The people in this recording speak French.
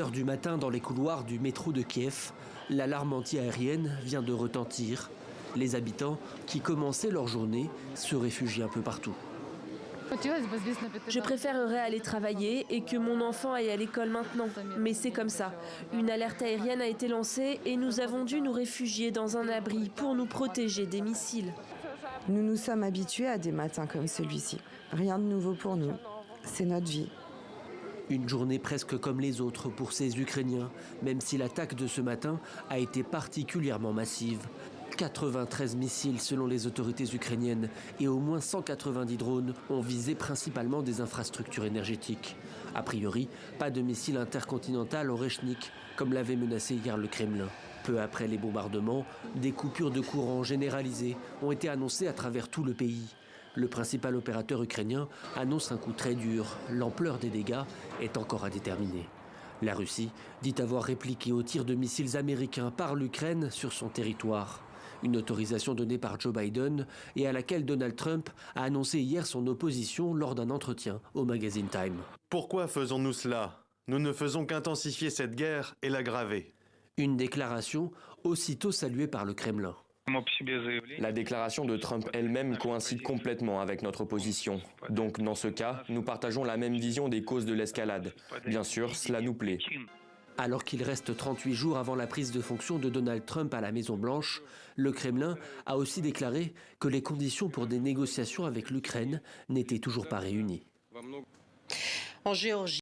Heure du matin, dans les couloirs du métro de Kiev, l'alarme anti-aérienne vient de retentir. Les habitants qui commençaient leur journée se réfugient un peu partout. Je préférerais aller travailler et que mon enfant aille à l'école maintenant. Mais c'est comme ça. Une alerte aérienne a été lancée et nous avons dû nous réfugier dans un abri pour nous protéger des missiles. Nous nous sommes habitués à des matins comme celui-ci. Rien de nouveau pour nous. C'est notre vie. Une journée presque comme les autres pour ces Ukrainiens, même si l'attaque de ce matin a été particulièrement massive. 93 missiles selon les autorités ukrainiennes et au moins 190 drones ont visé principalement des infrastructures énergétiques. A priori, pas de missile intercontinental au Rechnik, comme l'avait menacé hier le Kremlin. Peu après les bombardements, des coupures de courant généralisées ont été annoncées à travers tout le pays. Le principal opérateur ukrainien annonce un coup très dur. L'ampleur des dégâts est encore à déterminer. La Russie dit avoir répliqué aux tirs de missiles américains par l'Ukraine sur son territoire. Une autorisation donnée par Joe Biden et à laquelle Donald Trump a annoncé hier son opposition lors d'un entretien au magazine Time. Pourquoi faisons-nous cela? Nous ne faisons qu'intensifier cette guerre et l'aggraver. Une déclaration aussitôt saluée par le Kremlin. La déclaration de Trump elle-même coïncide complètement avec notre position. Donc dans ce cas, nous partageons la même vision des causes de l'escalade. Bien sûr, cela nous plaît. Alors qu'il reste 38 jours avant la prise de fonction de Donald Trump à la Maison-Blanche, le Kremlin a aussi déclaré que les conditions pour des négociations avec l'Ukraine n'étaient toujours pas réunies. En Géorgie.